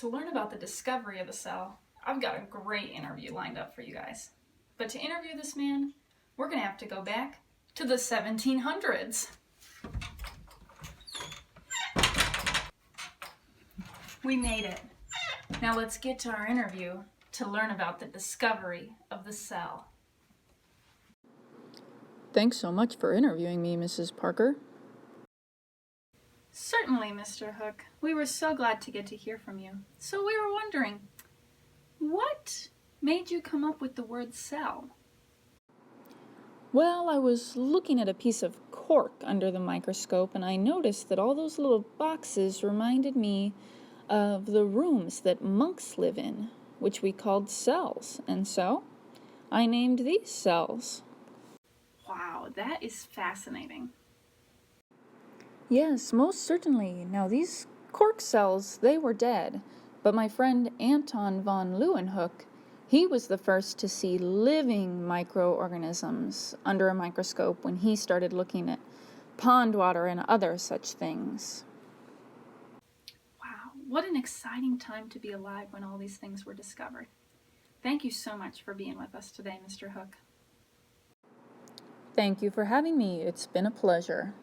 To learn about the discovery of the cell, I've got a great interview lined up for you guys. But to interview this man, we're going to have to go back to the 1700s. We made it. Now let's get to our interview to learn about the discovery of the cell. Thanks so much for interviewing me, Mrs. Parker. Certainly, Mr. Hook. We were so glad to get to hear from you. So we were wondering, what made you come up with the word cell? Well, I was looking at a piece of cork under the microscope, and I noticed that all those little boxes reminded me of the rooms that monks live in, which we called cells, and so I named these cells. Wow, that is fascinating. Yes, most certainly. Now, these cork cells, they were dead, but my friend Anton von Leeuwenhoek, he was the first to see living microorganisms under a microscope when he started looking at pond water and other such things. Wow, what an exciting time to be alive when all these things were discovered. Thank you so much for being with us today, Mr. Hook. Thank you for having me. It's been a pleasure.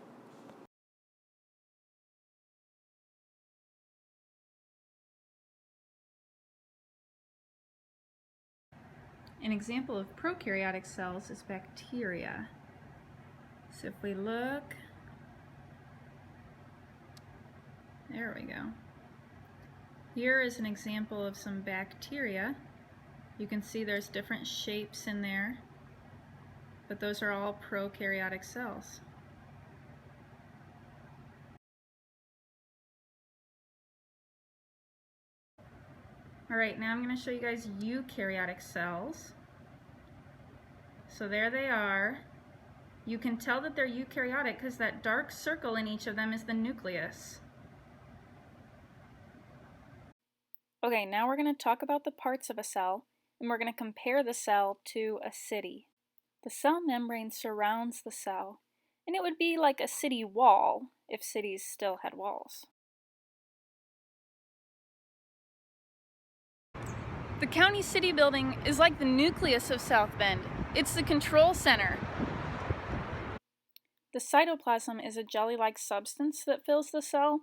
An example of prokaryotic cells is bacteria. So if we look, there we go. Here is an example of some bacteria. You can see there's different shapes in there, but those are all prokaryotic cells. Alright, now I'm going to show you guys eukaryotic cells. So there they are. You can tell that they're eukaryotic because that dark circle in each of them is the nucleus. Okay, now we're going to talk about the parts of a cell, and we're going to compare the cell to a city. The cell membrane surrounds the cell, and it would be like a city wall if cities still had walls. The county city building is like the nucleus of South Bend. It's the control center. The cytoplasm is a jelly-like substance that fills the cell,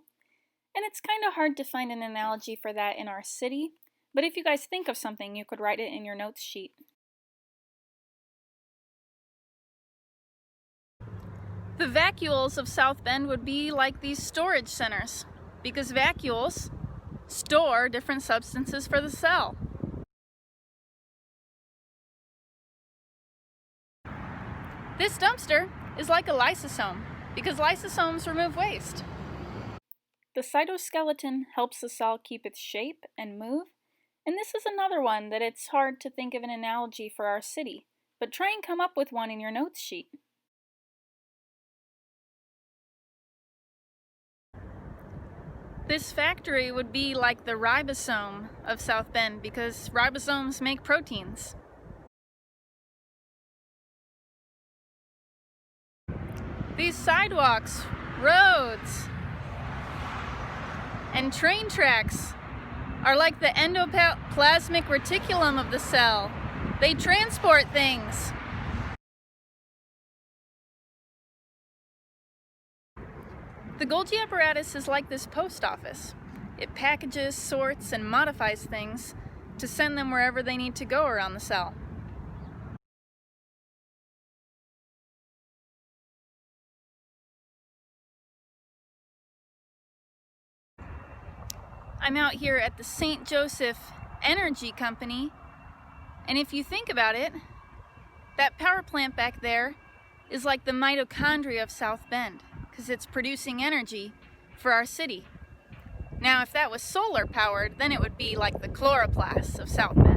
and it's kind of hard to find an analogy for that in our city, but if you guys think of something, you could write it in your notes sheet. The vacuoles of South Bend would be like these storage centers, because vacuoles store different substances for the cell. This dumpster is like a lysosome, because lysosomes remove waste. The cytoskeleton helps the cell keep its shape and move, and this is another one that it's hard to think of an analogy for our city, but try and come up with one in your notes sheet. This factory would be like the ribosome of South Bend because ribosomes make proteins. These sidewalks, roads, and train tracks are like the endoplasmic reticulum of the cell. They transport things. The Golgi apparatus is like this post office. It packages, sorts, and modifies things to send them wherever they need to go around the cell. I'm out here at the St. Joseph Energy Company, and if you think about it, that power plant back there is like the mitochondria of South Bend, because it's producing energy for our city. Now, if that was solar powered, then it would be like the chloroplasts of South Bend.